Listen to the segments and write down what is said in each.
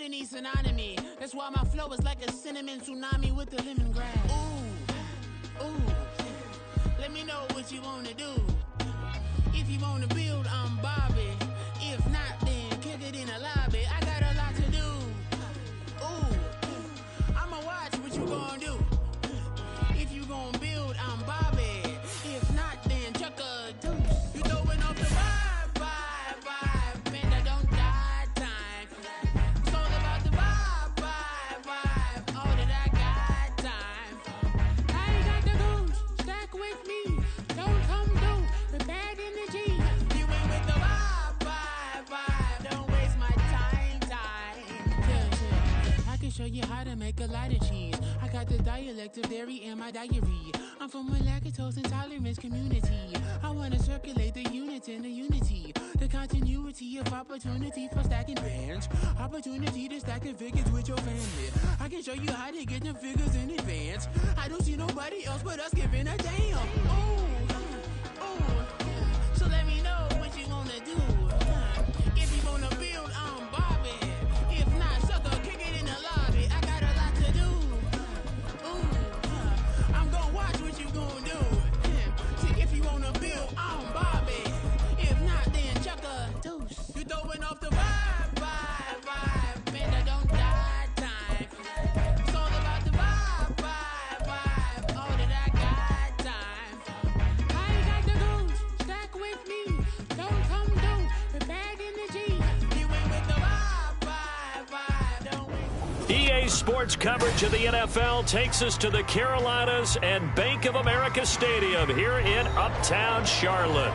lemony synonymy. That's why my flow is like a cinnamon tsunami with the lemongrass. Ooh, ooh. Let me know what you wanna do. If you wanna build, I'm Bobby. If not, then kick it in the lobby. I got a lot to do. Ooh, I'ma watch what you gonna do. If you gonna build, I'm Bobby. If not, then chuck a deuce. You throwing off the vibe. Man, I don't die time. It's all about the vibe. All that I got time. I ain't got the goose. Stack with me. Don't come through with bad energy. You ain't with the vibe. Don't waste my time. Yeah. I can show you how to make a lot of cheese. I got the dialect of dairy in my diary. I'm from a lactose intolerance community. I wanna circulate the units and the unity. The continuity of opportunity for stacking bands. Opportunity to stack the figures with your family. I can show you how to get them figures in advance. I don't see nobody else but us giving a damn. Ooh. So let me know what you wanna do. If you wanna build, I'm Bobby. If not, sucker, kick it in the lobby. I got a lot to do. Ooh, I'm gonna watch what you gonna do. See, if you wanna build, I'm Bobby. If not, then chuck a deuce. You throwing off the vibe. Man, I don't die time. It's all about the vibe. All that I got time. I ain't got the goose. Stack with me. Don't come through with bad energy. You ain't with the vibe. Don't wait. EA Sports coverage of the NFL takes us to the Carolinas and Bank of America Stadium here in Uptown Charlotte.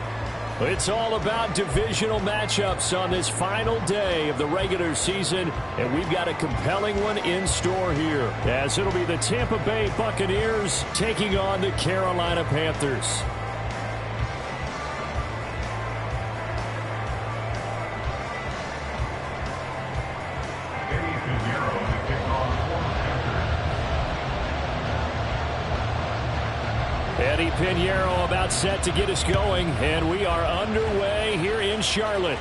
It's all about divisional matchups on this final day of the regular season, and we've got a compelling one in store here, as it'll be the Tampa Bay Buccaneers taking on the Carolina Panthers. Eddie Pinheiro about set to get us going, and we are underway here in Charlotte.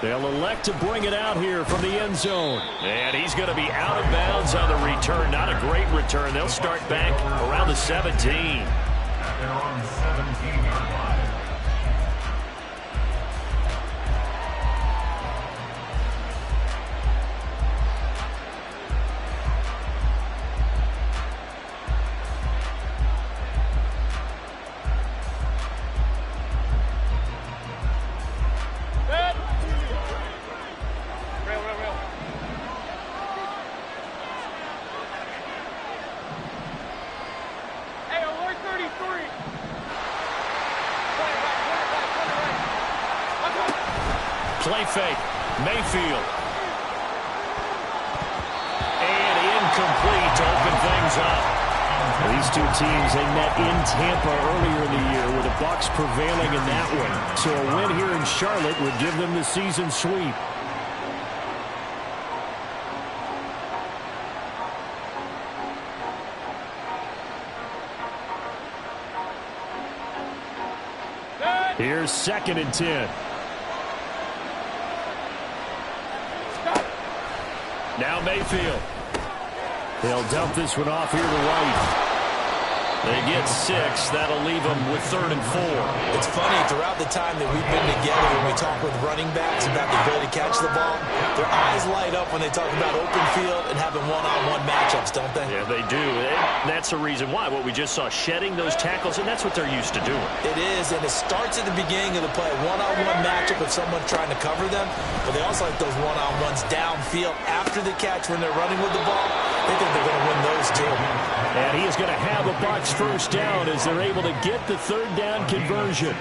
They'll elect to bring it out here from the end zone. And he's going to be out of bounds on the return. Not a great return. They'll start back around the 17. They're on the 17-yard line. Play fake. Mayfield. And incomplete to open things up. These two teams, they met in Tampa earlier in the year with the Bucs prevailing in that one. So a win here in Charlotte would give them the season sweep. Here's 2nd and 10. Now Mayfield. They'll dump this one off here to right. They get 6. That'll leave them with 3rd and 4. It's funny, throughout the time that we've been together, when we talk with running backs about the ability to catch the ball, their eyes light up when they talk about open field and having one-on-one matchups, don't they? Yeah, they do. And that's the reason why. What we just saw, shedding those tackles, and that's what they're used to doing. It is, and it starts at the beginning of the play. One-on-one matchup with someone trying to cover them, but they also like those one-on-ones downfield after the catch when they're running with the ball. They think they're going to win those too. And he is going to have a Bucs first down as they're able to get the 3rd down conversion.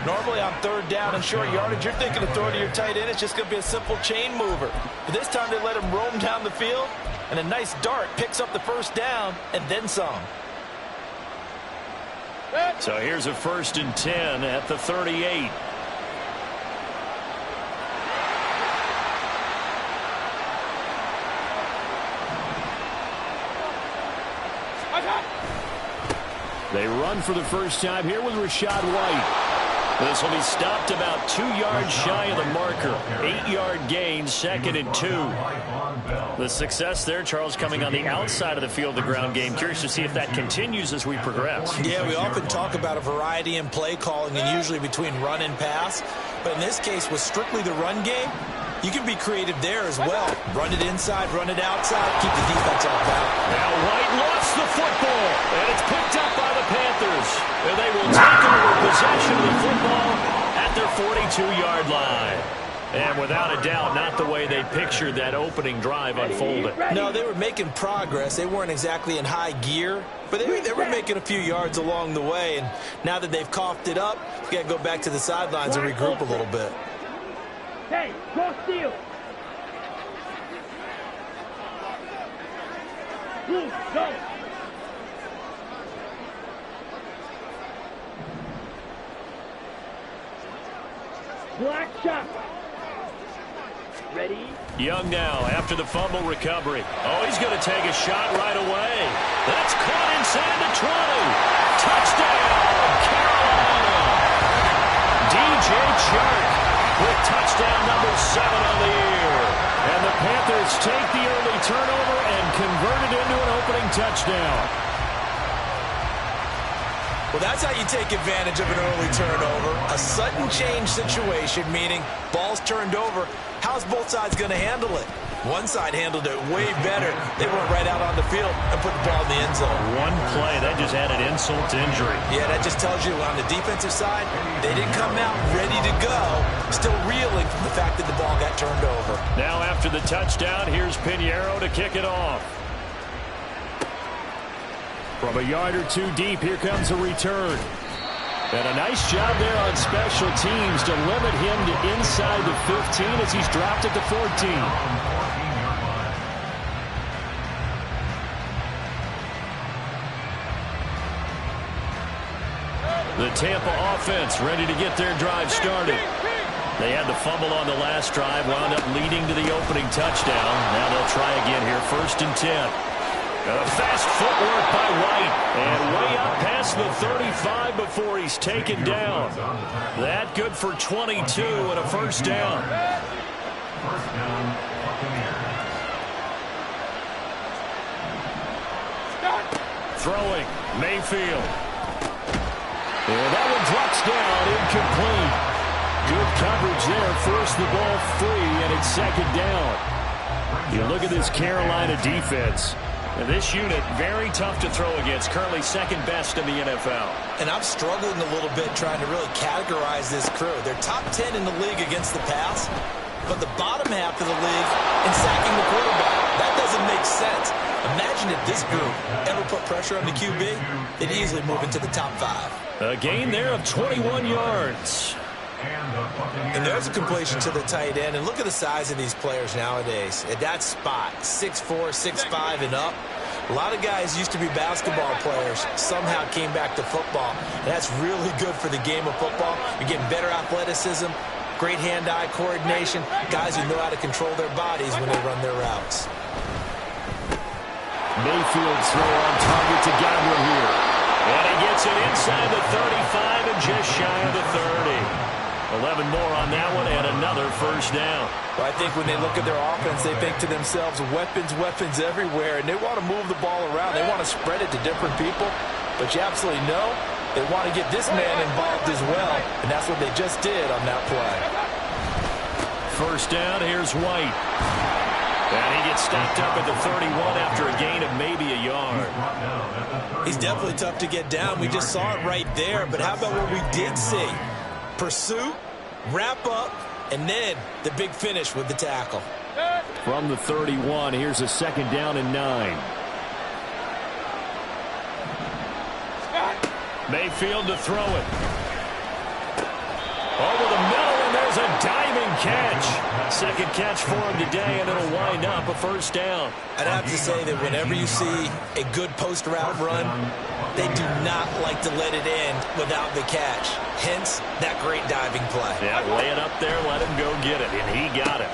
Normally on 3rd down and short yardage, you're thinking of throwing to your tight end. It's just going to be a simple chain mover. But this time they let him roam down the field, and a nice dart picks up the 1st down and then some. So here's a 1st and 10 at the 38. They run for the first time here with Rachaad White. This will be stopped about 2 yards shy of the marker. 8-yard gain, 2nd and 2. The success there, Charles, coming on the outside of the field, the ground game. Curious to see if that continues as we progress. Yeah, we often talk about a variety in play calling and usually between run and pass. But in this case, with strictly the run game, you can be creative there as well. Run it inside, run it outside, keep the defense off balance. Now White lost the football, and it's picked up by the Panthers. And they will take over possession of the football at their 42-yard line. And without a doubt, not the way they pictured that opening drive unfolded. No, they were making progress. They weren't exactly in high gear, but they were making a few yards along the way. And now that they've coughed it up, you got to go back to the sidelines and regroup a little bit. Hey, go steal. Go. Black shot. Ready? Young now after the fumble recovery. Oh, he's going to take a shot right away. That's caught inside the 20. Touchdown, Carolina. DJ Chark with touchdown number 7 on the year. And the Panthers take the early turnover and convert it into an opening touchdown. Well, that's how you take advantage of an early turnover. A sudden change situation, meaning ball's turned over. How's both sides going to handle it? One side handled it way better. They went right out on the field and put the ball in the end zone. One play, that just added insult to injury. Yeah, that just tells you on the defensive side, they didn't come out ready to go, still reeling from the fact that the ball got turned over. Now after the touchdown, here's Pinheiro to kick it off. From a yard or two deep, here comes a return. And a nice job there on special teams to limit him to inside the 15 as he's dropped at the 14. The Tampa offense ready to get their drive started. They had the fumble on the last drive, wound up leading to the opening touchdown. Now they'll try again here, 1st and 10. A fast footwork by White, and way up past the 35 before he's taken down. That good for 22 and a first down. Throwing, Mayfield. And that one drops down, incomplete. Good coverage there, forced the ball free, and it's 2nd down. You look at this Carolina defense. And this unit, very tough to throw against, currently 2nd best in the NFL. And I'm struggling a little bit trying to really categorize this crew. They're top 10 in the league against the pass, but the bottom half of the league in sacking the quarterback. That doesn't make sense. Imagine if this group ever put pressure on the QB, they'd easily move into the top 5. A gain there of 21 yards. And there's a completion to the tight end. And look at the size of these players nowadays. At that spot, 6'4", 6'5", and up. A lot of guys used to be basketball players, somehow came back to football. And that's really good for the game of football. You're getting better athleticism, great hand-eye coordination, guys who know how to control their bodies when they run their routes. Mayfield's throw on target to Godwin here. And he gets it inside the 35 and just shy of the 30. 11 more on that one and another first down. Well, I think when they look at their offense, they think to themselves, weapons everywhere, and they want to move the ball around. They want to spread it to different people, but you absolutely know they want to get this man involved as well, and that's what they just did on that play. First down, here's White. And he gets stopped up at the 31 after a gain of maybe a yard. He's definitely tough to get down. We just saw it right there, but how about what we did see? Pursuit, wrap up, and then the big finish with the tackle. From the 31, here's a 2nd down and 9. Mayfield to throw it. Over the middle, and there's a diving catch. 2nd catch for him today, and it'll wind up a first down. I'd have to say that whenever you see a good post route run, they do not like to let it end without the catch. Hence, that great diving play. Yeah, lay it up there, let him go get it, and he got it.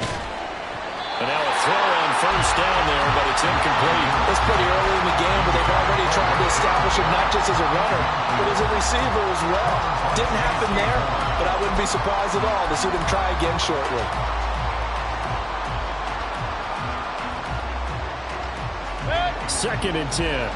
And now a throw on first down there, but it's incomplete. It's pretty early in the game, but they've already tried to establish him not just as a runner, but as a receiver as well. Didn't happen there, but I wouldn't be surprised at all to see them try again shortly. Second and 10.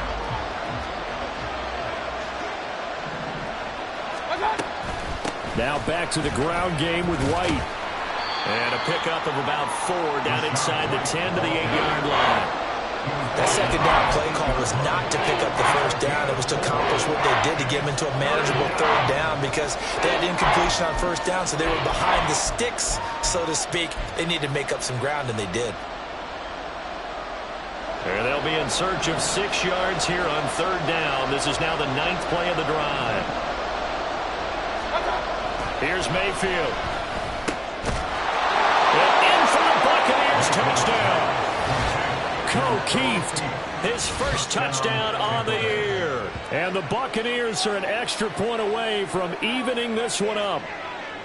Now back to the ground game with White. And a pickup of about 4 down inside the 10 to the 8-yard line. That second down play call was not to pick up the first down. It was to accomplish what they did to get them into a manageable third down because they had incompletion on first down, so they were behind the sticks, so to speak. They needed to make up some ground, and they did. And they'll be in search of 6 yards here on third down. This is now the 9th play of the drive. Here's Mayfield. And in for the Buccaneers touchdown. O'Keefe, his first touchdown on the year. And the Buccaneers are an extra point away from evening this one up.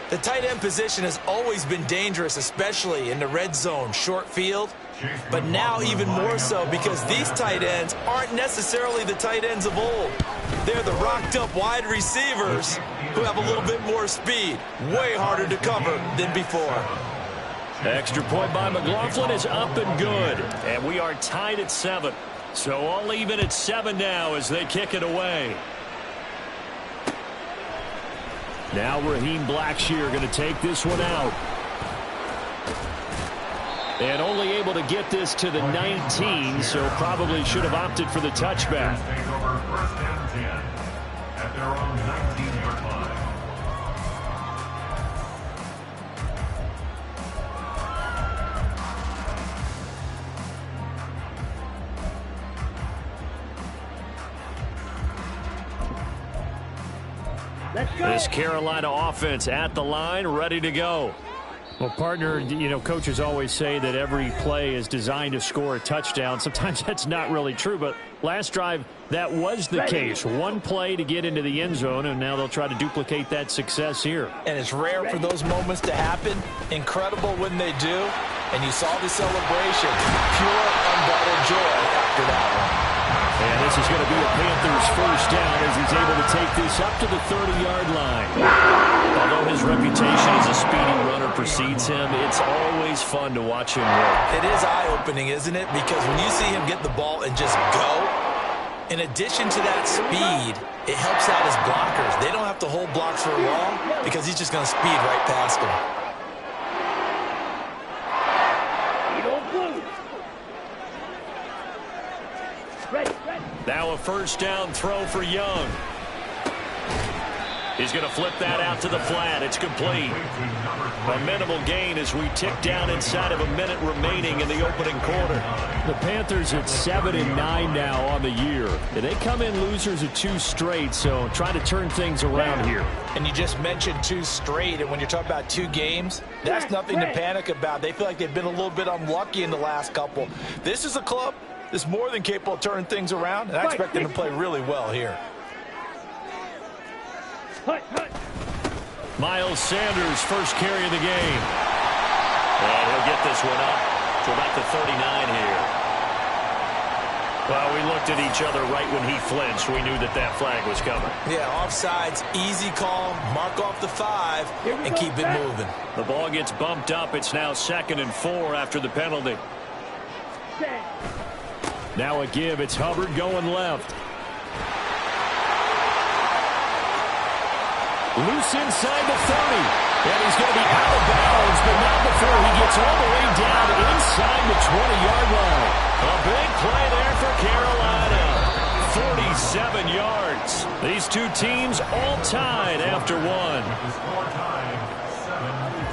The tight end position has always been dangerous, especially in the red zone, short field. But now even more so because these tight ends aren't necessarily the tight ends of old. They're the rocked-up wide receivers who have a little bit more speed. Way harder to cover than before. Extra point by McLaughlin is up and good. And we are tied at 7. So all even at 7 now as they kick it away. Now Raheem Blackshear going to take this one out. And only able to get this to the 19, so probably should have opted for the touchback. Take over first and 10 at their own 19-yard line. Let's go. This Carolina offense at the line, ready to go. Well, partner, you know, coaches always say that every play is designed to score a touchdown. Sometimes that's not really true, but last drive, that was the case. One play to get into the end zone, and now they'll try to duplicate that success here. And it's rare for those moments to happen. Incredible when they do. And you saw the celebration. Pure, unbridled joy after that one. And this is going to be a Panthers first down as he's able to take this up to the 30-yard line. Although his reputation as a speedy runner precedes him, it's always fun to watch him work. It is eye-opening, isn't it? Because when you see him get the ball and just go, in addition to that speed, it helps out his blockers. They don't have to hold blocks for long because he's just going to speed right past them. Now a first down throw for Young. He's going to flip that out to the flat. It's complete. A minimal gain as we tick down inside of a minute remaining in the opening quarter. The Panthers at 7-9 now on the year. They come in losers of 2 straight, so try to turn things around here. And you just mentioned 2 straight, and when you're talking about 2 games, that's nothing to panic about. They feel like they've been a little bit unlucky in the last couple. This is a club that's more than capable of turning things around, and I expect them to play really well here. Miles Sanders, first carry of the game. And he'll get this one up to about the 39 here. Well, we looked at each other right when he flinched. We knew that that flag was coming. Yeah, offsides, easy call, mark off the 5, and keep it moving. The ball gets bumped up. It's now 2nd and 4 after the penalty. Now a give. It's Hubbard going left. Loose inside the 30. And he's going to be out of bounds, but not before he gets all the way down inside the 20-yard line. A big play there for Carolina. 47 yards. These 2 teams all tied after 1. The score tied 7-7.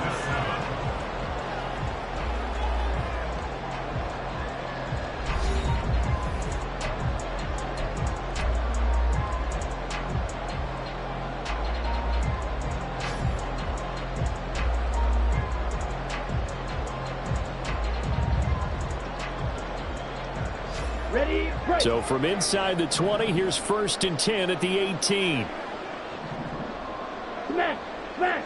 Ready, break. So from inside the 20, here's 1st and 10 at the 18. Smash, smash.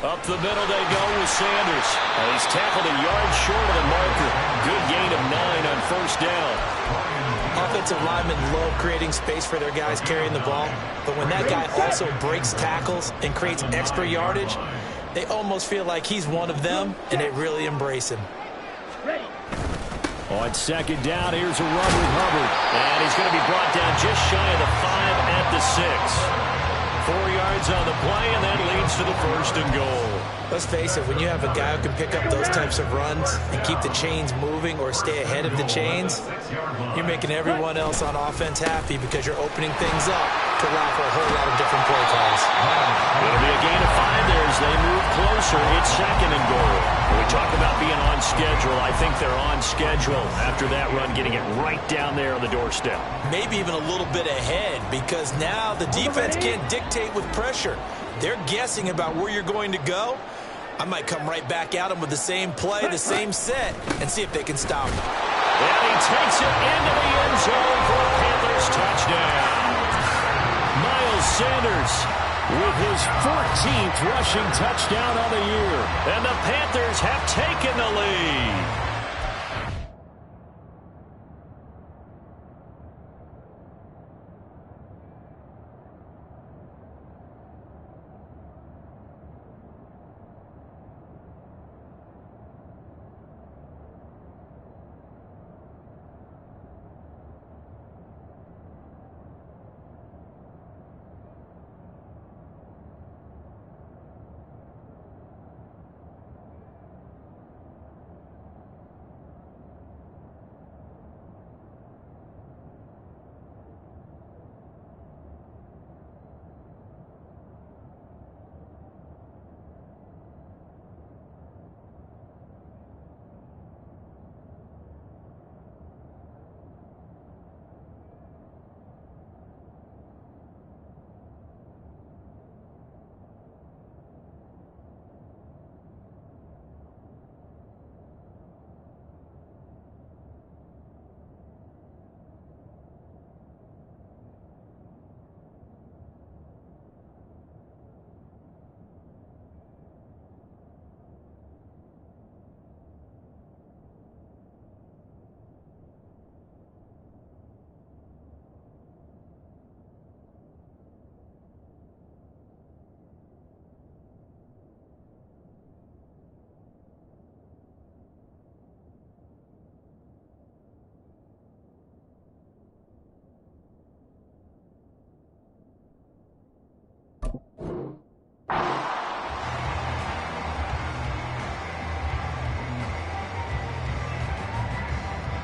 Up the middle they go with Sanders. He's tackled a yard short of the marker. Good gain of 9 on first down. Offensive linemen love creating space for their guys carrying the ball, but when that guy also breaks tackles and creates extra yardage, they almost feel like he's one of them, and they really embrace him. On second down, here's a run with Hubbard. And he's going to be brought down just shy of the 5 at the 6. 4 yards on the play, and that leads to the first and goal. Let's face it, when you have a guy who can pick up those types of runs and keep the chains moving or stay ahead of the chains, you're making everyone else on offense happy because you're opening things up to allow for a whole lot of different play calls. It'll be a gain of 5 there as they move closer. It's second and goal. When we talk about being on schedule, I think they're on schedule after that run, getting it right down there on the doorstep. Maybe even a little bit ahead because now the defense can't dictate with pressure. They're guessing about where you're going to go. I might come right back at them with the same play, the same set, and see if they can stop him. And he takes it into the end zone for a Panthers touchdown. Miles Sanders with his 14th rushing touchdown on the year. And the Panthers have taken the lead.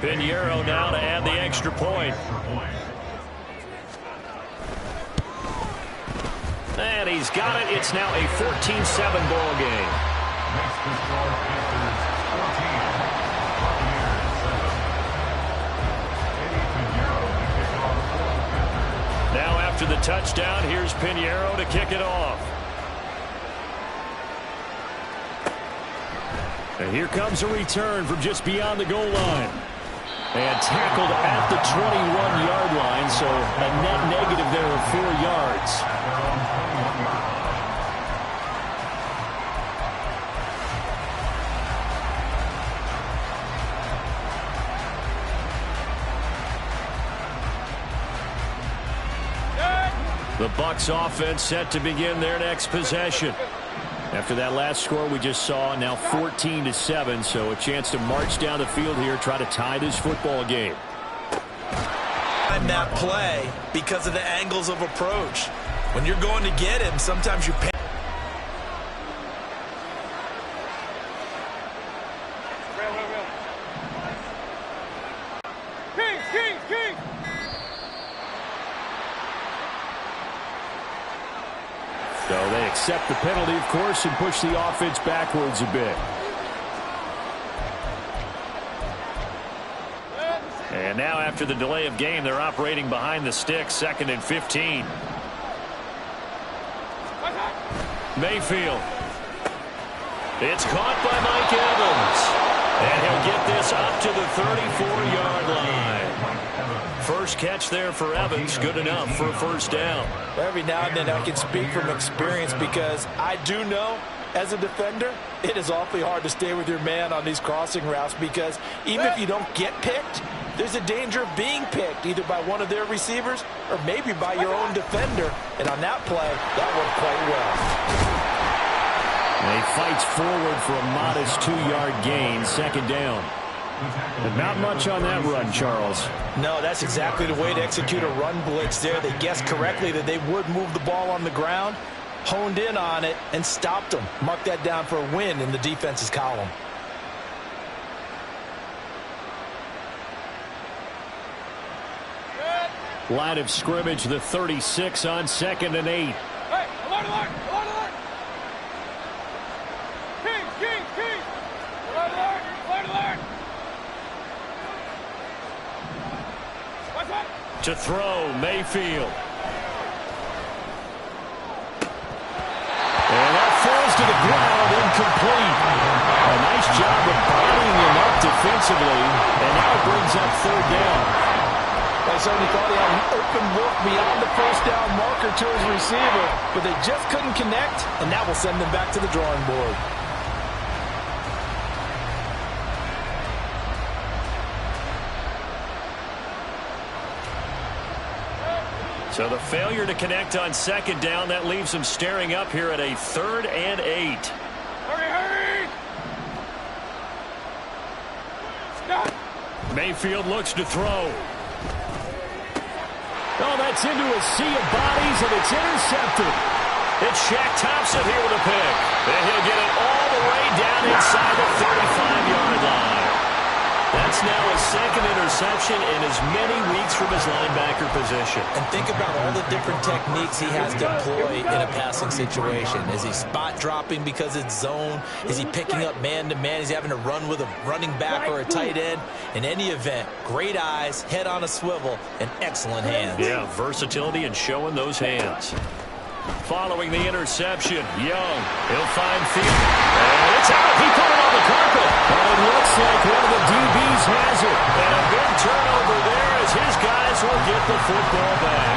Pinheiro now to add the extra point. And he's got it. It's now a 14-7 ball game. Next to score, Panthers 14, Buccaneers 7. Now after the touchdown, here's Pinheiro to kick it off. And here comes a return from just beyond the goal line. And tackled at the 21-yard line, so a net negative there of 4 yards. The Bucs offense set to begin their next possession. After that last score we just saw, now 14-7, so a chance to march down the field here, try to tie this football game. And that play because of the angles of approach. When you're going to get him, sometimes you pay. So they accept the penalty, of course, and push the offense backwards a bit. And now after the delay of game, they're operating behind the sticks, 2nd and 15. Mayfield. It's caught by Mike Evans. And he'll get this up to the 34-yard line. First catch there for Evans. Good enough for a first down. Every now and then I can speak from experience because I do know as a defender, it is awfully hard to stay with your man on these crossing routes because even if you don't get picked, there's a danger of being picked either by one of their receivers or maybe by your own defender. And on that play, that worked quite well. And he fights forward for a modest 2-yard gain, second down. And not much on that run, Charles. No, that's exactly the way to execute a run blitz there. They guessed correctly that they would move the ball on the ground, honed in on it, and stopped them. Mark that down for a win in the defense's column. Line of scrimmage, the 36 on 2nd and 8. Hey, alert, alert, alert, alert! Kings, Kings, Kings! Alert, alert, alert, alert! What's up? To throw, Mayfield. And that falls to the ground, incomplete. A nice job of bodying him up defensively, and now it brings up third down. I certainly thought he had an open look beyond the first down marker to his receiver, but they just couldn't connect, and that will send them back to the drawing board. So the failure to connect on second down, that leaves them staring up here at a 3rd and 8. Hurry, hurry! Stop! Mayfield looks to throw. Oh, that's into a sea of bodies, and it's intercepted. It's Shaq Thompson here with a pick. And he'll get it all the way down inside the 35-yard line. That's now his second interception in as many weeks from his linebacker position. And think about all the different techniques he has to employ in a passing situation. Is he spot dropping because it's zone? Is he picking up man-to-man? Is he having to run with a running back or a tight end? In any event, great eyes, head on a swivel, and excellent hands. Yeah, versatility and showing those hands. Following the interception, Young, he'll find Field. And it's out. He put it on the carpet. And it looks like one of the DBs has it. And a big turnover there as his guys will get the football back.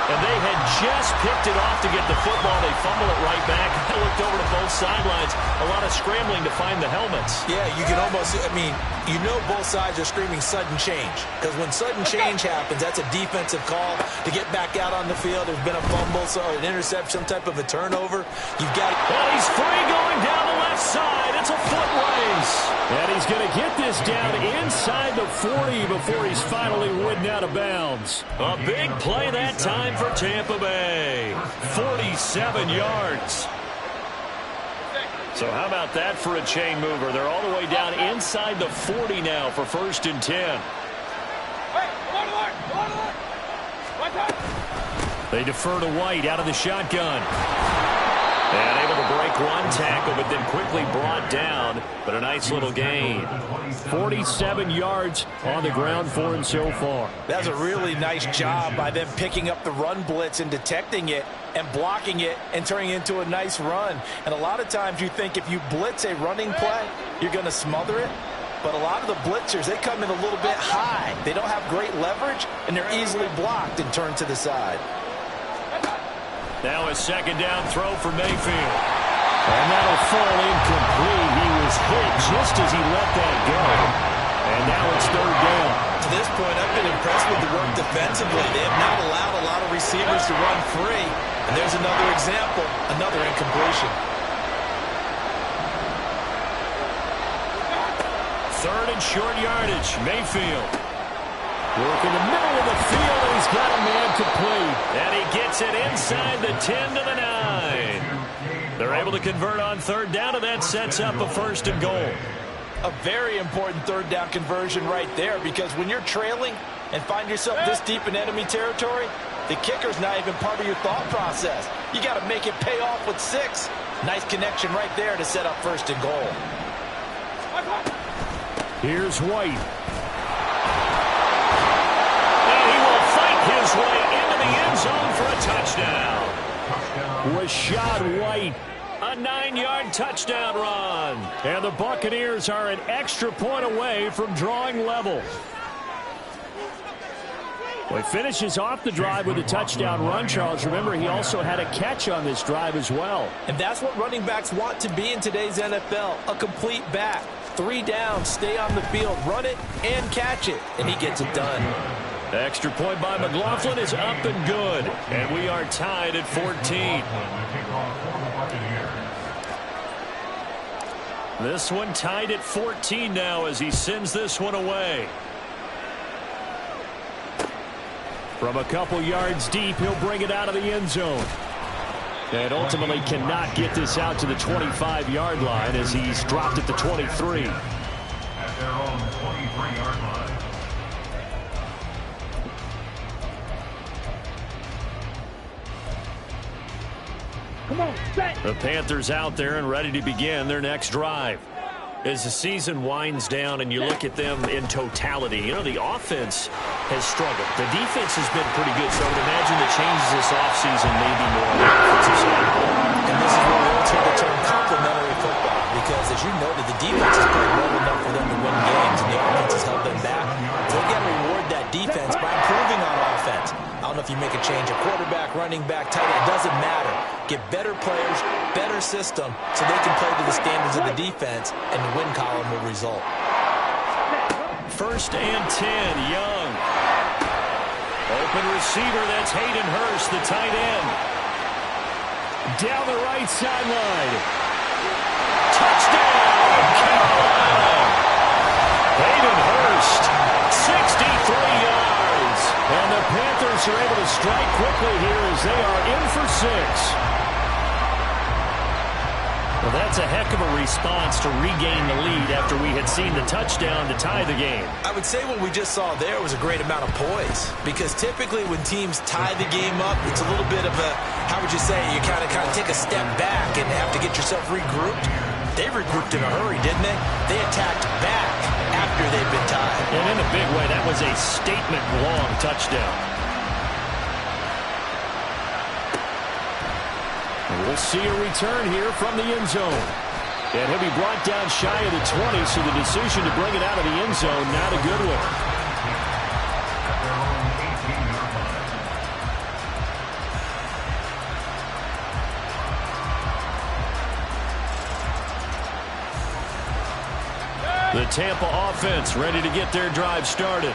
And they had just picked it off to get the football. They fumble it right back. I looked over to both sidelines. A lot of scrambling to find the helmets. Yeah, you can almost, I mean, you know both sides are screaming sudden change. Because when sudden change happens, that's a defensive call to get back out on the field. There's been a fumble, so an interception, some type of a turnover. You've got to... Well, he's free going down the left side. It's a foot race. And he's going to get this down inside the 40 before he's finally ridden out of bounds. A big play that time for Tampa Bay. 47 yards. So how about that for a chain mover? They're all the way down inside the 40 now for 1st and 10. Hey, alert, alert, alert, alert! What's up? They defer to White out of the shotgun. And able to break one tackle, but then quickly brought down. But a nice little gain. 47 yards on the ground for him so far. That's a really nice job by them picking up the run blitz and detecting it and blocking it and turning it into a nice run. And a lot of times you think if you blitz a running play, you're going to smother it. But a lot of the blitzers, they come in a little bit high. They don't have great leverage, and they're easily blocked and turned to the side. Now a second down throw for Mayfield. And that'll fall incomplete. He was hit just as he let that go. And now it's third down. To this point, I've been impressed with the work defensively. They have not allowed a lot of receivers to run free. And there's another example, another incompletion. Third and short yardage. Mayfield. Work in the middle of the field, and he's got a man complete. And he gets it inside the 10 to the 9. They're able to convert on third down, and that sets up a 1st and goal. A very important third down conversion right there, because when you're trailing and find yourself this deep in enemy territory, the kicker's not even part of your thought process. You got to make it pay off with 6. Nice connection right there to set up 1st and goal. Here's White. His way into the end zone for a touchdown. Rashad White, a 9-yard touchdown run. And the Buccaneers are an extra point away from drawing level. Well, he finishes off the drive with a touchdown run, Charles. Remember, he also had a catch on this drive as well. And that's what running backs want to be in today's NFL, a complete back. 3 downs, stay on the field, run it, and catch it. And he gets it done. The extra point by McLaughlin is up and good. And we are tied at 14. This one tied at 14 now as he sends this one away. From a couple yards deep, he'll bring it out of the end zone. And ultimately cannot get this out to the 25-yard line as he's dropped at the 23. At their own 23-yard line. Come on, set. The Panthers out there and ready to begin their next drive. As the season winds down and you look at them in totality, you know, the offense has struggled. The defense has been pretty good, so I would imagine the changes this offseason may be more on the offensive side. And this is where we insert the term complementary football, because as you noted, the defense has played well enough for them to win games, and the offense has held them back. So they got to reward that defense by improving on offense. I don't know if you make a change at quarterback, running back, tight end, it doesn't matter. Get better players, better system, so they can play to the standards of the defense, and the win column will result. 1st and 10, Young. Open receiver, that's Hayden Hurst, the tight end. Down the right sideline. Touchdown, Carolina! Hayden Hurst, 63 yards. And the Panthers are able to strike quickly here as they are in for 6. Well, that's a heck of a response to regain the lead after we had seen the touchdown to tie the game. I would say what we just saw there was a great amount of poise, because typically when teams tie the game up, it's a little bit of a, how would you say, you kind of take a step back and have to get yourself regrouped. They regrouped in a hurry, didn't they? They attacked back after they'd been tied. And in a big way, that was a statement-long touchdown. We'll see a return here from the end zone. And he'll be brought down shy of the 20, so the decision to bring it out of the end zone, not a good one. At their own 18-yard line. The Tampa offense ready to get their drive started.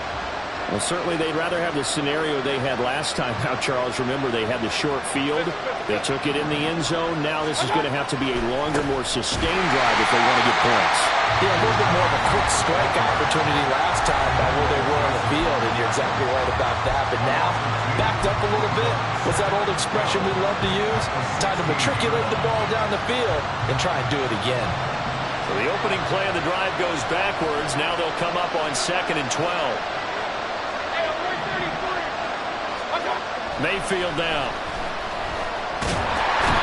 Well, certainly they'd rather have the scenario they had last time out, Charles. Remember, they had the short field. They took it in the end zone. Now this is going to have to be a longer, more sustained drive if they want to get points. Yeah, a little bit more of a quick strike opportunity last time by where they were on the field, and you're exactly right about that. But now, backed up a little bit. What's that old expression we love to use? Time to matriculate the ball down the field and try and do it again. So the opening play of the drive goes backwards. Now they'll come up on 2nd and 12. Mayfield down.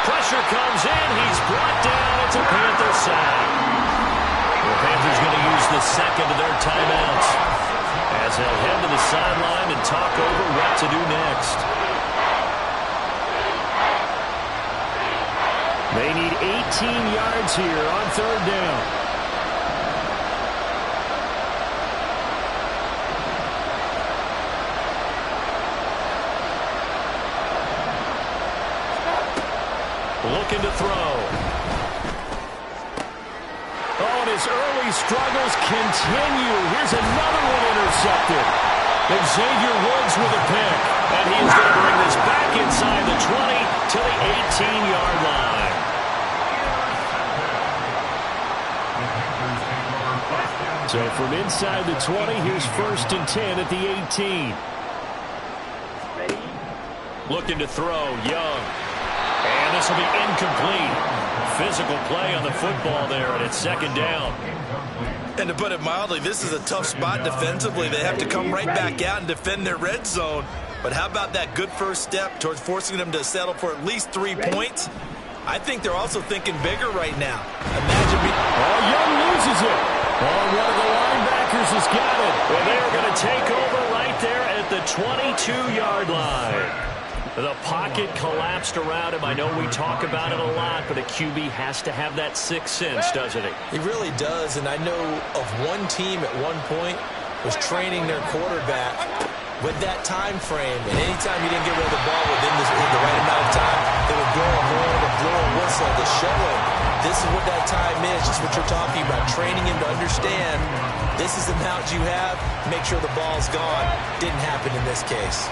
Pressure comes in. He's brought down. It's a Panther sack. The Panthers going to use the second of their timeouts as they'll head to the sideline and talk over what to do next. They need 18 yards here on 3rd down. Looking to throw. Oh, and his early struggles continue. Here's another one intercepted. Xavier Woods with a pick. And he is going to bring this back inside the 20 to the 18-yard line. So from inside the 20, here's 1st and 10 at the 18. Looking to throw, Young. And this will be incomplete. Physical play on the football there, and it's 2nd down. And to put it mildly, this is a tough spot defensively. They have to come right back out and defend their red zone. But how about that good first step towards forcing them to settle for at least 3 points? I think they're also thinking bigger right now. Imagine me. Oh, Young loses it. Oh, one of the linebackers has got it. And they're going to take over right there at the 22-yard line. The pocket collapsed around him. I know we talk about it a lot, but a QB has to have that 6th sense, doesn't he? He really does, and I know of one team at one point was training their quarterback with that time frame, and anytime you didn't get rid of the ball within the right amount of time, they would blow a horn or blow a whistle to show him this is what that time is, just what you're talking about, training him to understand this is the amount you have, make sure the ball's gone. Didn't happen in this case.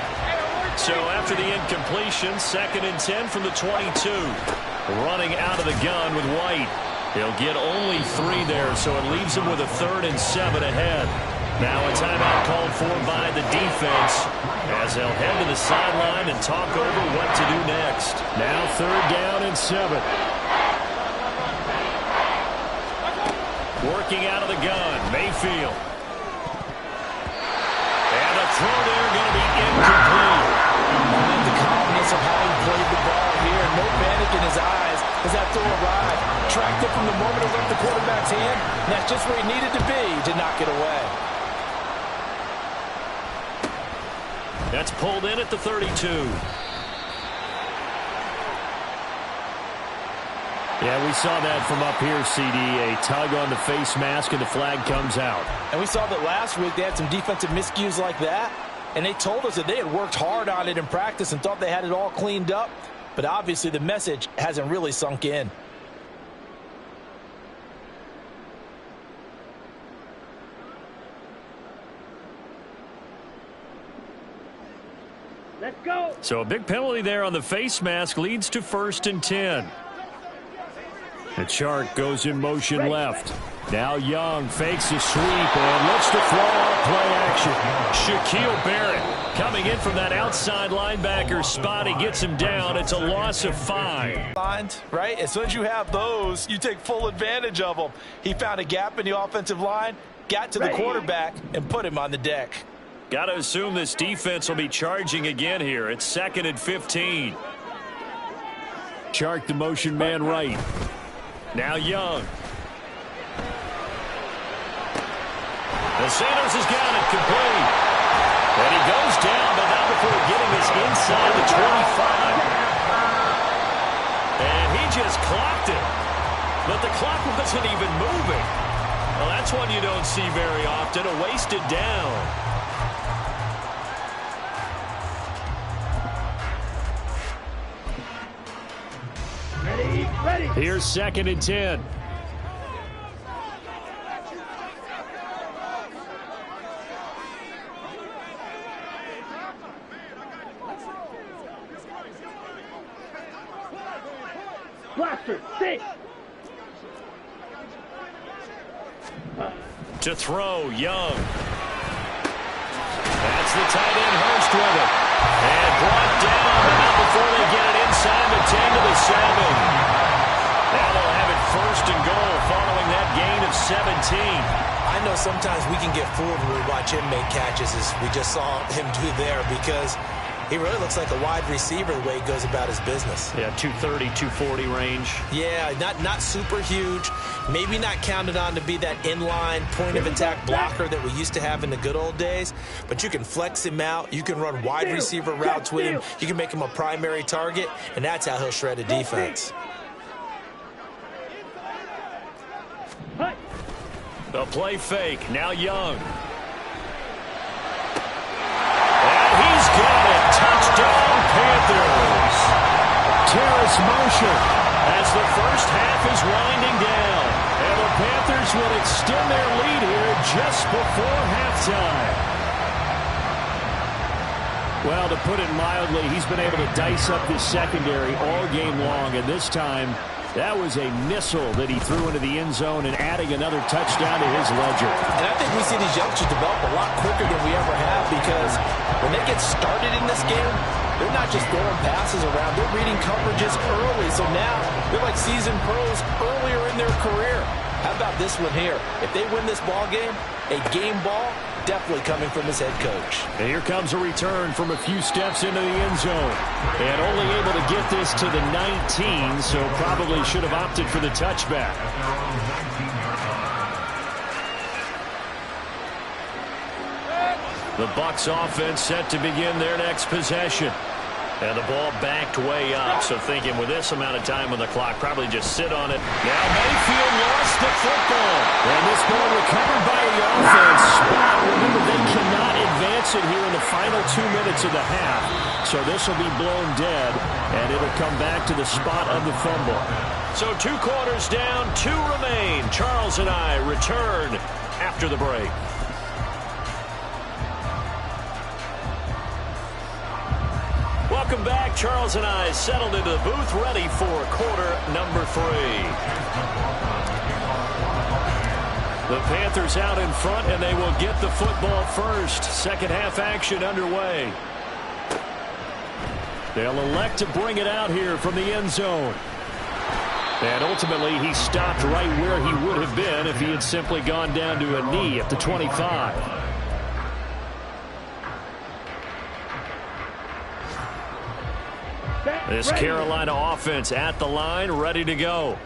So after the incompletion, 2nd and 10 from the 22. Running out of the gun with White. He'll get only 3 there, so it leaves him with a 3rd and 7 ahead. Now a timeout called for by the defense as they'll head to the sideline and talk over what to do next. Now 3rd down and 7. Working out of the gun, Mayfield. And a throw there going to be incomplete. The calmness of how he played the ball here. No panic in his eyes as that throw arrived. Tracked it from the moment it left the quarterback's hand. And that's just where he needed to be to knock it away. That's pulled in at the 32. Yeah, we saw that from up here, CD. A tug on the face mask, and the flag comes out. And we saw that last week they had some defensive miscues like that. And they told us that they had worked hard on it in practice and thought they had it all cleaned up. But obviously the message hasn't really sunk in. Let's go. So a big penalty there on the face mask leads to 1st and 10. The Shark goes in motion left. Now Young fakes a sweep and looks to throw out play action. Shaquille Barrett coming in from that outside linebacker spot. He gets him down. It's a loss of 5. Right? As soon as you have those, you take full advantage of them. He found a gap in the offensive line, got to the quarterback, and put him on the deck. Got to assume this defense will be charging again here. It's 2nd and 15. Shark the motion man right. Now Young. The Sanders has got it complete. And he goes down, but not before getting this inside the 25. And he just clocked it. But the clock wasn't even moving. Well, that's one you don't see very often, a wasted down. Ready. Here's 2nd and 10. Blaster, 6. To throw, Young. That's the tight end, Hurst with it. And brought down, but not before they get it inside the 10 to the 7. Now they'll have it 1st and goal following that gain of 17. I know sometimes we can get fooled when we watch him make catches, as we just saw him do there, because he really looks like a wide receiver the way he goes about his business. Yeah, 230, 240 range. Yeah, not super huge. Maybe not counted on to be that inline point-of-attack blocker that we used to have in the good old days. But you can flex him out. You can run wide receiver routes with him. You can make him a primary target, and that's how he'll shred a defense. The play fake. Now Young. And he's got it. Touchdown, Panthers. Terrace motion as the first half is winding down. And the Panthers will extend their lead here just before halftime. Well, to put it mildly, he's been able to dice up this secondary all game long. And this time, that was a missile that he threw into the end zone and adding another touchdown to his ledger. And I think we see these youngsters develop a lot quicker than we ever have, because when they get started in this game, they're not just throwing passes around. They're reading coverages early. So now they're like seasoned pros earlier in their career. How about this one here? If they win this ball game, a game ball, definitely coming from his head coach. And here comes a return from a few steps into the end zone. And only able to get this to the 19, so probably should have opted for the touchback. The Bucs offense set to begin their next possession. And the ball backed way up, so thinking with this amount of time on the clock, probably just sit on it. Now Mayfield lost the football. And this ball recovered by the offense. Spot, remember, they cannot advancing here in the final 2 minutes of the half. So this will be blown dead, and it'll come back to the spot of the fumble. So 2 quarters down, 2 remain. Charles and I return after the break. Welcome back. Charles and I settled into the booth, ready for quarter number 3. The Panthers out in front, and they will get the football first. Second half action underway. They'll elect to bring it out here from the end zone. And ultimately, he stopped right where he would have been if he had simply gone down to a knee at the 25. This Carolina offense at the line, ready to go.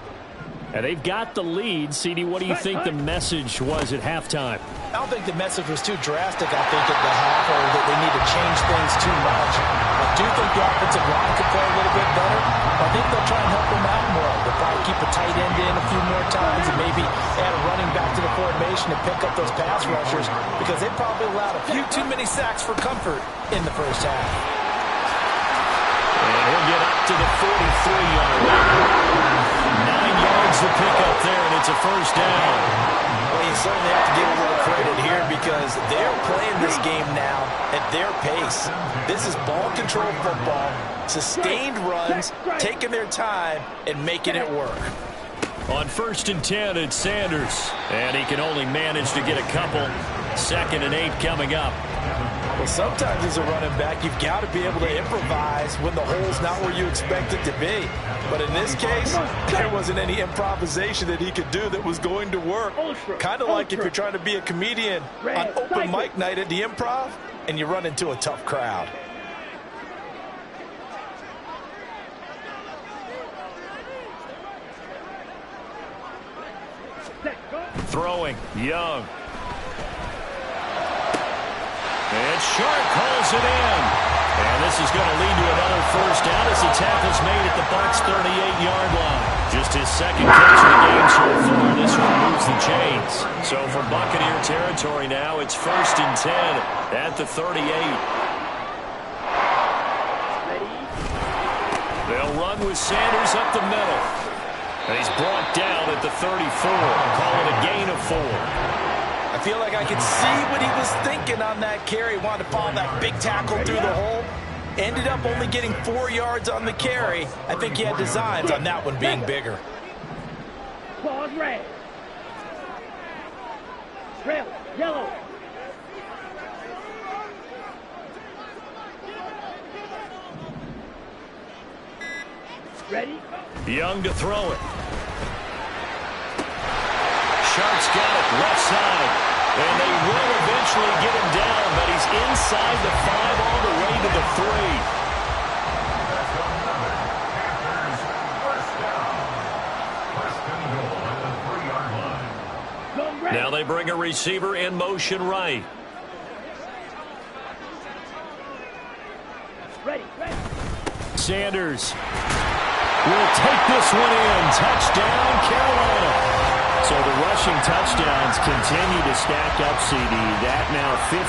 And they've got the lead. CD, what do you think the message was at halftime? I don't think the message was too drastic, I think, at the half, or that they need to change things too much. I do think the offensive line could play a little bit better. I think they'll try and help them out more. They'll probably keep a tight end in a few more times and maybe add a running back to the formation to pick up those pass rushers, because they probably allowed a few too many sacks for comfort in the first half. And he'll get up to the 43-yard line. 9 yards to pick up there, and it's a first down. Well, you certainly have to give a little credit here, because they're playing this game now at their pace. This is ball control football, sustained runs, taking their time, and making it work. On 1st and 10, it's Sanders. And he can only manage to get a couple. 2nd and 8 coming up. Well, sometimes as a running back, you've got to be able to improvise when the hole's not where you expect it to be. But in this case, there wasn't any improvisation that he could do that was going to work. Kind of like if you're trying to be a comedian on open mic night at the Improv and you run into a tough crowd. Throwing, Young. And Sharp calls it in. And this is going to lead to another first down as the tackle's made at the Bucs' 38-yard line. Just his 2nd catch of the game so far. This one moves the chains. So for Buccaneer territory now, it's 1st and 10 at the 38. They'll run with Sanders up the middle. And he's brought down at the 34. Call it a gain of 4. I feel like I could see what he was thinking on that carry. Wanted to follow that big tackle through the hole. Ended up only getting 4 yards on the carry. I think he had designs on that one being bigger. Claws red. Trail, yellow. Ready? Young to throw it. Sharp's got it, left side. And they will eventually get him down, but he's inside the 5 all the way to the 3. Now they bring a receiver in motion right. Ready. Sanders will take this one in. Touchdown, Carolina. So the rushing touchdowns continue to stack up, CD. That now 15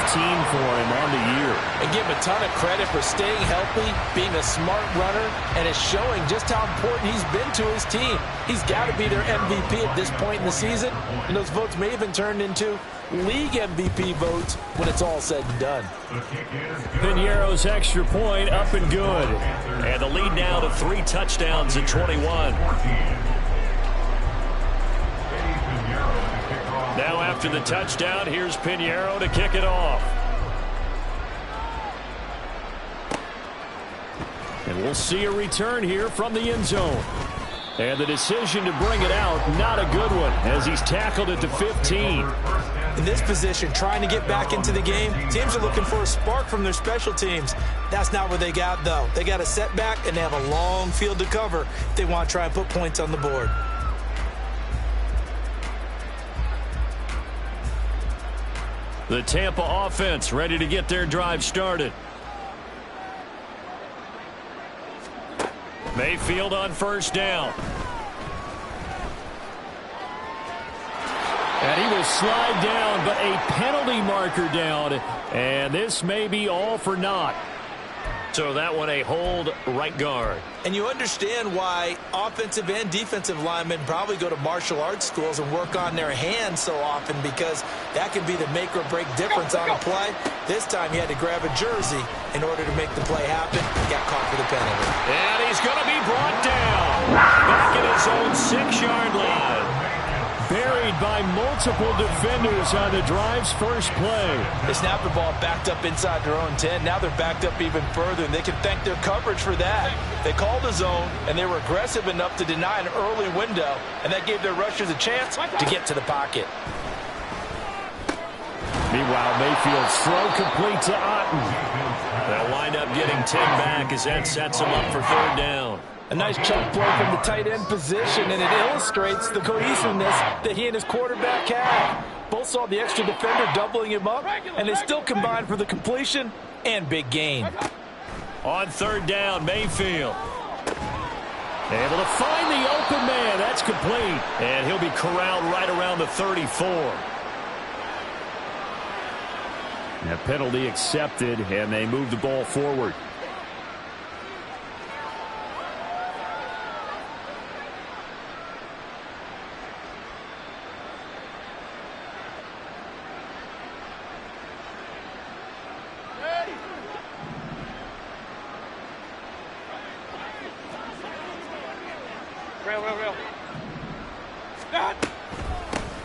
for him on the year. And give him a ton of credit for staying healthy, being a smart runner, and it's showing just how important he's been to his team. He's got to be their MVP at this point in the season, and those votes may even turn into league MVP votes when it's all said and done. Piñeiro's extra point up and good. And the lead now to 3 touchdowns at 21. Now after the touchdown, here's Piñeiro to kick it off. And we'll see a return here from the end zone. And the decision to bring it out, not a good one, as he's tackled at the 15. In this position, trying to get back into the game, teams are looking for a spark from their special teams. That's not what they got, though. They got a setback, and they have a long field to cover if they want to try and put points on the board. The Tampa offense ready to get their drive started. Mayfield on first down. And he will slide down, but a penalty marker down. And this may be all for naught. So that one a hold right guard. And you understand why offensive and defensive linemen probably go to martial arts schools and work on their hands so often, because that can be the make or break difference on a play. This time he had to grab a jersey in order to make the play happen. Got caught for the penalty. And he's going to be brought down back at his own 6-yard line. Buried by multiple defenders on the drive's first play. They snapped the ball backed up inside their own 10. Now they're backed up even further, and they can thank their coverage for that. They called a zone, and they were aggressive enough to deny an early window, and that gave their rushers a chance to get to the pocket. Meanwhile, Mayfield's throw complete to Otten. They'll wind up getting 10 back as that sets them up for 3rd down. A nice chunk play from the tight end position, and it illustrates the cohesiveness that he and his quarterback have. Both saw the extra defender doubling him up, and they still combined for the completion and big gain. On 3rd down, Mayfield. Able to find the open man. That's complete. And he'll be corralled right around the 34. A penalty accepted, and they move the ball forward.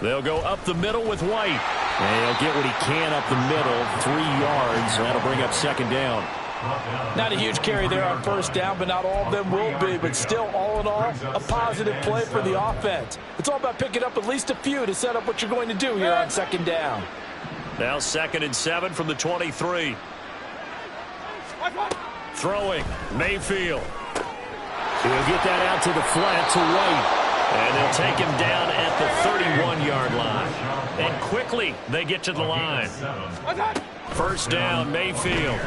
They'll go up the middle with White. And he'll get what he can up the middle, 3 yards. That'll bring up 2nd down. Not a huge carry there on 1st down, but not all of them will be. But still, all in all, a positive play for the offense. It's all about picking up at least a few to set up what you're going to do here on 2nd down. Now 2nd and 7 from the 23. Throwing, Mayfield. He'll get that out to the flat to White. And they'll take him down at the 31-yard line. And quickly, they get to the line. 1st down, Mayfield.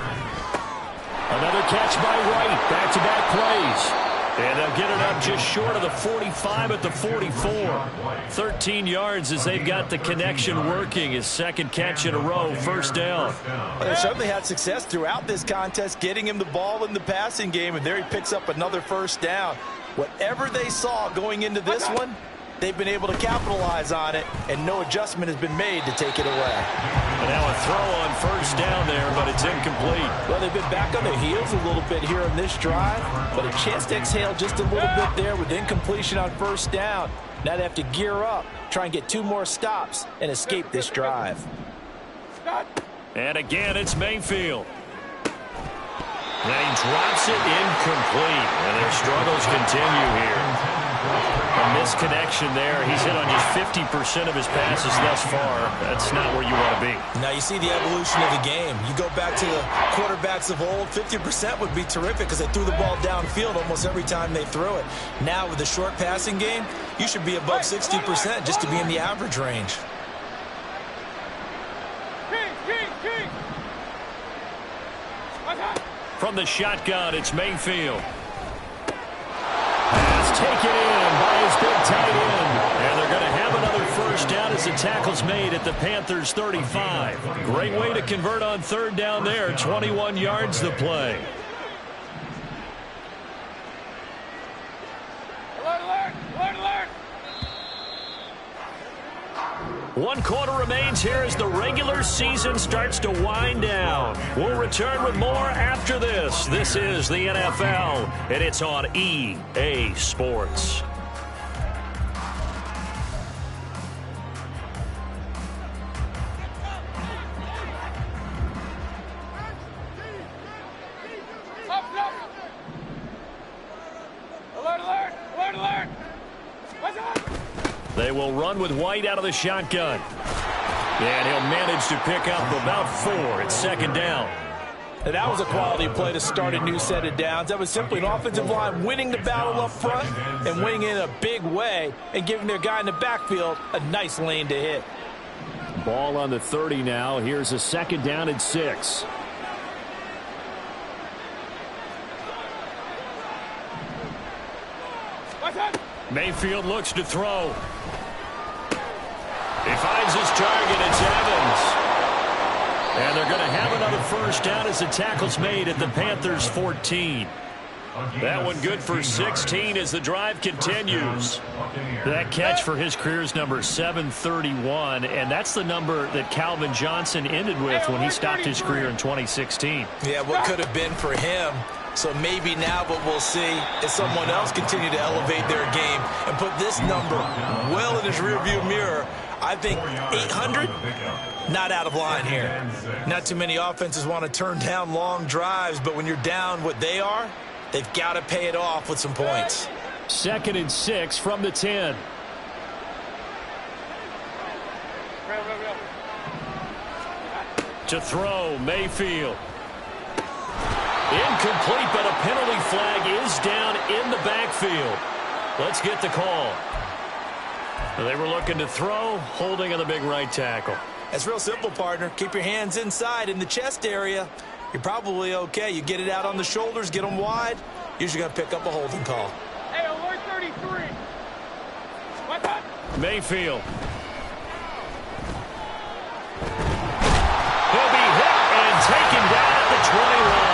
Another catch by White. Back-to-back plays. And they'll get it up just short of the 45 at the 44. 13 yards as they've got the connection working. His 2nd catch in a row, 1st down. Well, they certainly had success throughout this contest, getting him the ball in the passing game, and there he picks up another 1st down. Whatever they saw going into this one, they've been able to capitalize on it, and no adjustment has been made to take it away. And now a throw on 1st down there, but it's incomplete. Well, they've been back on their heels a little bit here in this drive, but a chance to exhale just a little bit there with incompletion on 1st down. Now they have to gear up, try and get 2 more stops, and escape this drive. And again, it's Mayfield. And he drops it incomplete. And their struggles continue here. A misconnection there. He's hit on just 50% of his passes thus far. That's not where you want to be. Now you see the evolution of the game. You go back to the quarterbacks of old, 50% would be terrific because they threw the ball downfield almost every time they threw it. Now with the short passing game, you should be above 60% just to be in the average range. From the shotgun, it's Mayfield. Pass taken in by his big tight end. And they're going to have another 1st down as the tackle's made at the Panthers' 35. Great way to convert on 3rd down there. 21 yards the play. Alert, alert, alert, alert. 1 quarter remains here as the regular season starts to wind down. We'll return with more after this. This is the NFL, and it's on EA Sports. Up, up. Alert, alert, alert, alert. What's up? They will run with White out of the shotgun. And he'll manage to pick up about 4. It's 2nd down. And that was a quality play to start a new set of downs. That was simply an offensive line winning the battle up front and winning in a big way and giving their guy in the backfield a nice lane to hit. Ball on the 30 now. Here's a 2nd down and 6. Mayfield looks to throw. He finds his target. It's Evans. And they're going to have another first down as the tackle's made at the Panthers' 14. That one good for 16 as the drive continues. That catch for his career's number 731, and that's the number that Calvin Johnson ended with when he stopped his career in 2016. Yeah, what could have been for him. So maybe now what we'll see is someone else continue to elevate their game and put this number well in his rearview mirror. I think 800, not out of line here. Not too many offenses want to turn down long drives, but when you're down what they are, they've got to pay it off with some points. 2nd and 6 from the 10. To throw, Mayfield. Incomplete, but a penalty flag is down in the backfield. Let's get the call. They were looking to throw, holding on the big right tackle. That's real simple, partner. Keep your hands inside in the chest area. You're probably okay. You get it out on the shoulders, get them wide. Usually going to pick up a holding call. Hey, alert 33. What that? Mayfield. He'll be hit and taken down at the 20 line.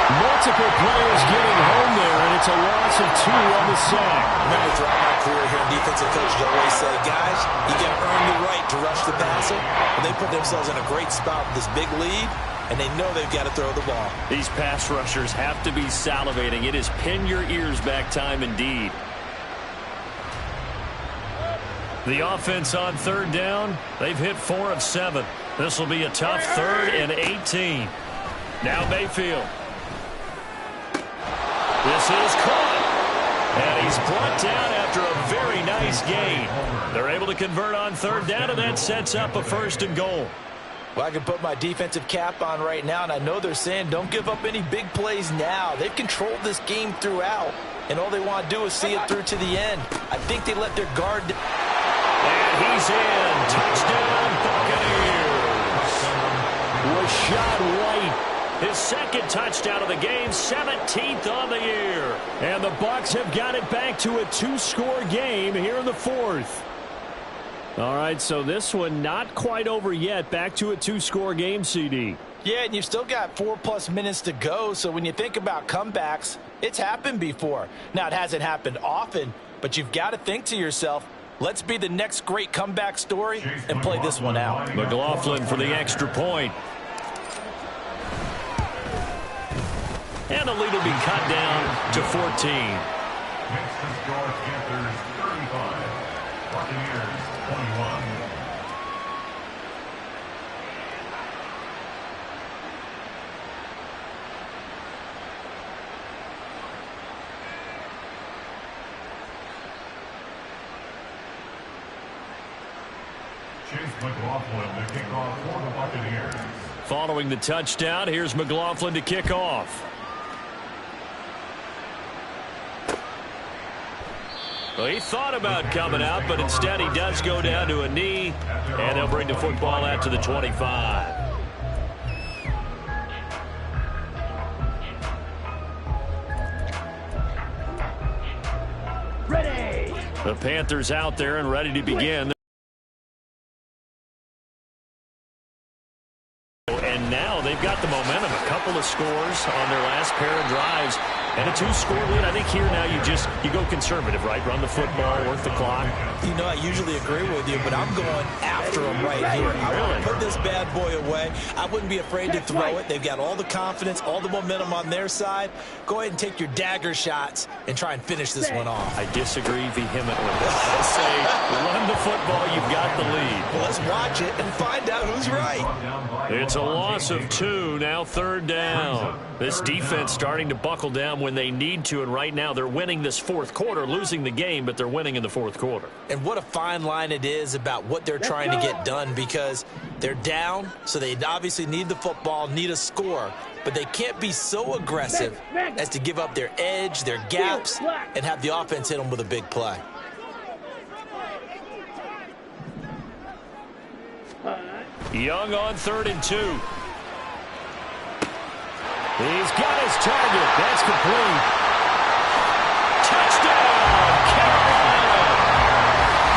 Multiple players getting home there, and it's a loss of 2 on the sack. Remember, throughout my career here, defensive coaches always say, guys, you got to earn the right to rush the passer. And they put themselves in a great spot with this big lead, and they know they've got to throw the ball. These pass rushers have to be salivating. It is pin your ears back time indeed. The offense on 3rd down, they've hit 4 of 7. This will be a tough 3rd and 18. Now Mayfield. This is caught. And he's brought down after a very nice gain. They're able to convert on 3rd down, and that sets up a 1st and goal. Well, I can put my defensive cap on right now, and I know they're saying don't give up any big plays now. They've controlled this game throughout, and all they want to do is see it through to the end. I think they let their guard down. And he's in. Touchdown, Buccaneers. Rashad White. His 2nd touchdown of the game, 17th on the year. And the Bucs have got it back to a 2-score game here in the 4th. All right, so this one not quite over yet. Back to a 2-score game, CD. Yeah, and you've still got 4+ minutes to go, so when you think about comebacks, it's happened before. Now, it hasn't happened often, but you've got to think to yourself, let's be the next great comeback story and play this one out. McLaughlin for the extra point. And the lead will be cut down to 14. Makes the score Panthers 35, Buccaneers 21. Chase McLaughlin to kick off for the Buccaneers. Following the touchdown, here's McLaughlin to kick off. Well, he thought about coming out, but instead he does go down to a knee, and they'll bring the football out to the 25. Ready. The Panthers out there and ready to begin. And now they've got the momentum. A couple of scores on their last pair of drives. And a 2-score lead. I think here now you go conservative, right? Run the football, work the clock. You know, I usually agree with you, but I'm going after them right here. I want to put this bad boy away. I wouldn't be afraid to throw it. They've got all the confidence, all the momentum on their side. Go ahead and take your dagger shots and try and finish this one off. I disagree vehemently. I say run the football. You've got the lead. Well, let's watch it and find out who's right. It's a loss of 2. Now 3rd down. This defense starting to buckle down when they need to, and right now they're winning this 4th quarter, losing the game, but they're winning in the 4th quarter. And what a fine line it is about what they're trying to get done, because they're down, so they obviously need the football, need a score, but they can't be so aggressive as to give up their edge, their gaps, and have the offense hit them with a big play. Young on 3rd and 2. He's got his target. That's complete. Touchdown, Carolina.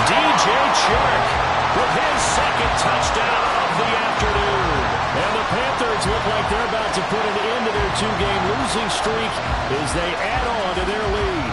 DJ Chark with his second touchdown of the afternoon. And the Panthers look like they're about to put an end to their two-game losing streak as they add on to their lead.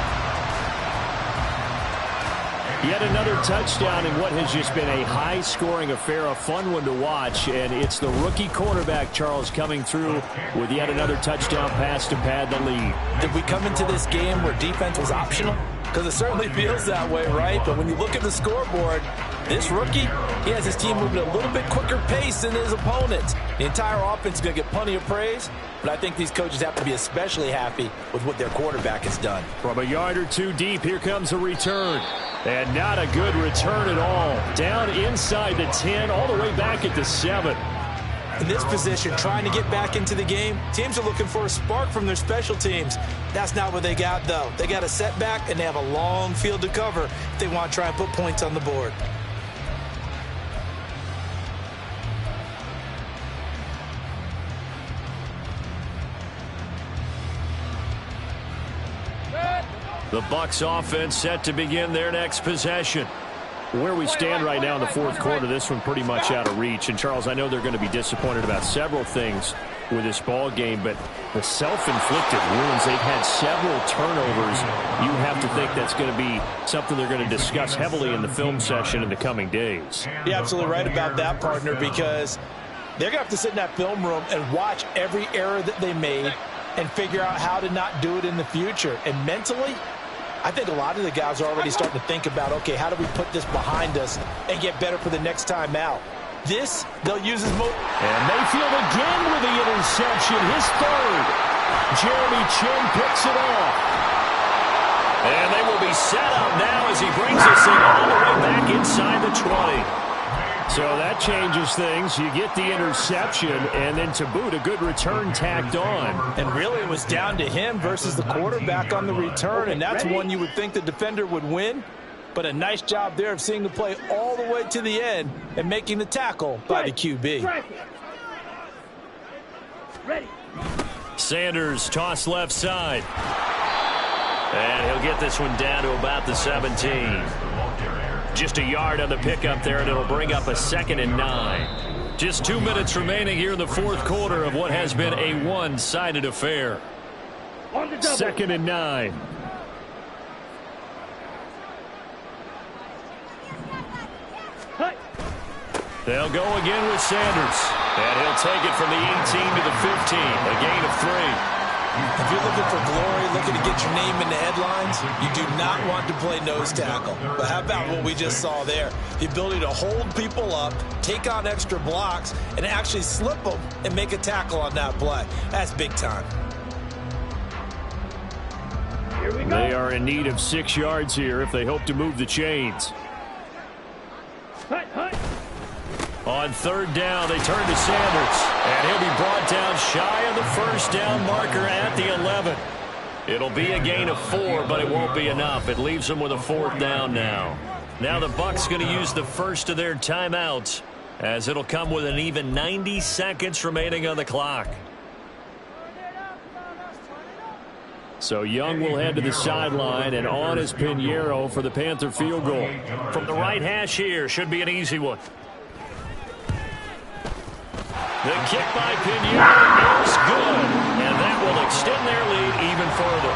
Yet another touchdown in what has just been a high-scoring affair, a fun one to watch. And it's the rookie quarterback, Charles, coming through with yet another touchdown pass to pad the lead. Did we come into this game where defense was optional? Because it certainly feels that way, right? But when you look at the scoreboard, this rookie, he has his team moving at a little bit quicker pace than his opponents. The entire offense is going to get plenty of praise, but I think these coaches have to be especially happy with what their quarterback has done. From a yard or two deep, here comes a return. And not a good return at all. Down inside the 10, all the way back at the 7. In this position, trying to get back into the game, teams are looking for a spark from their special teams. That's not what they got, though. They got a setback, and they have a long field to cover if they want to try and put points on the board. The Bucs offense set to begin their next possession. Where we stand right now in the fourth quarter, this one pretty much out of reach. And, Charles, I know they're going to be disappointed about several things with this ball game, but the self-inflicted wounds, they've had several turnovers. You have to think that's going to be something they're going to discuss heavily in the film session in the coming days. You're absolutely right about that, partner, because they're going to have to sit in that film room and watch every error that they made and figure out how to not do it in the future. And mentally, I think a lot of the guys are already starting to think about, okay, how do we put this behind us and get better for the next time out? This, they'll use as most. And Mayfield again with the interception, his third. Jeremy Chin picks it off. And they will be set up now as he brings this thing all the way back inside the 20. So that changes things. You get the interception, and then to boot, a good return tacked on. And really, it was down to him versus the quarterback on the return, and that's one you would think the defender would win. But a nice job there of seeing the play all the way to the end and making the tackle by the QB. Ready. Sanders toss left side. And he'll get this one down to about the 17. Just a yard on the pickup there, and it'll bring up a 2nd and 9. Just 2 minutes remaining here in the fourth quarter of what has been a one-sided affair. 2nd and 9. They'll go again with Sanders. And he'll take it from the 18 to the 15. A gain of 3. If you're looking for glory, looking to get your name in the headlines, you do not want to play nose tackle. But how about what we just saw there? The ability to hold people up, take on extra blocks, and actually slip them and make a tackle on that play. That's big time. Here we go. They are in need of 6 yards here if they hope to move the chains. Hut, hut. On 3rd down, they turn to Sanders. And he'll be brought down shy of the first down marker at the 11. It'll be a gain of 4, but it won't be enough. It leaves them with a 4th down now. Now the Bucs going to use the first of their timeouts, as it'll come with an even 90 seconds remaining on the clock. So Young will head to the sideline, and on is Pinheiro for the Panther field goal. From the right hash here, should be an easy one. The kick by Pinheiro is good, and that will extend their lead even further.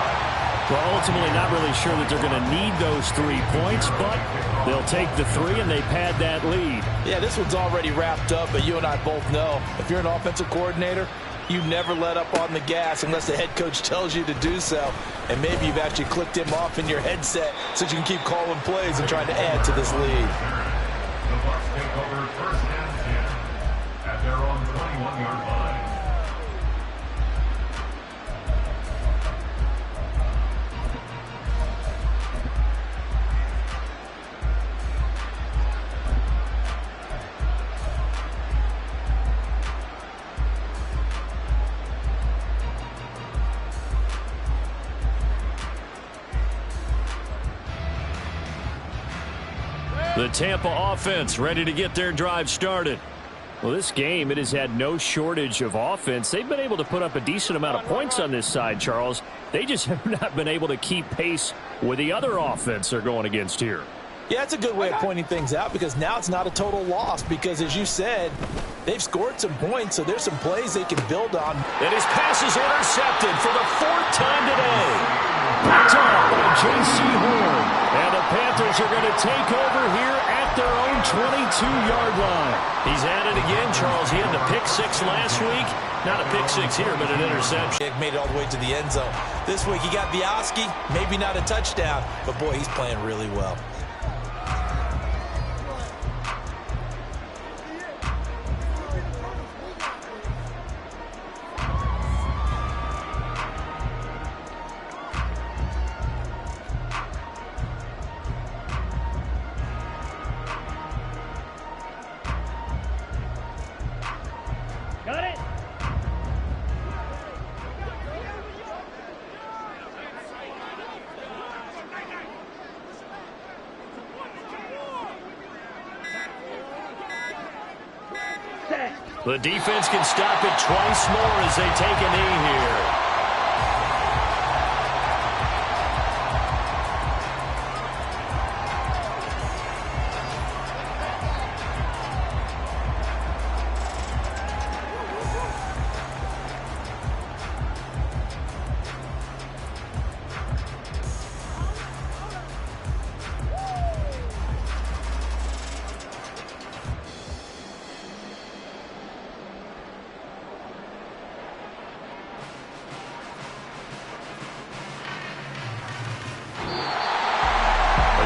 Well, ultimately not really sure that they're going to need those 3 points, but they'll take the 3 and they pad that lead. Yeah, this one's already wrapped up, but you and I both know if you're an offensive coordinator, you never let up on the gas unless the head coach tells you to do so. And maybe you've actually clicked him off in your headset so you can keep calling plays and trying to add to this lead. The Bucs take over 1st and 10 at their own 21-yard line. The Tampa offense ready to get their drive started. Well, this game, it has had no shortage of offense. They've been able to put up a decent amount of points on this side, Charles. They just have not been able to keep pace with the other offense they're going against here. Yeah, it's a good way of pointing things out because now it's not a total loss because, as you said, they've scored some points, so there's some plays they can build on. And his pass is intercepted for the 4th time today. Picked off by J.C. Horn. And the Panthers are going to take over here at their own 22-yard line. He's at it again, Charles. He had the pick 6 last week. Not a pick 6 here, but an interception. Made it all the way to the end zone. This week he got Bioski, maybe not a touchdown, but boy, he's playing really well. Got it. The defense can stop it twice more as they take a knee here.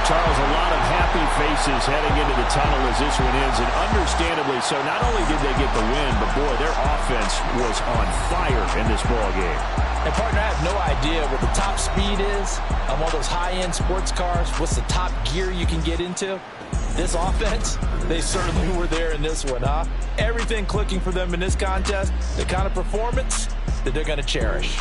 Charles, a lot of happy faces heading into the tunnel as this one ends, and understandably so. Not only did they get the win, but boy, their offense was on fire in this ball game. And partner, I have no idea what the top speed is on one of those high-end sports cars. What's the top gear you can get into? This offense, they certainly were there in this one, huh? Everything clicking for them in this contest, the kind of performance that they're going to cherish.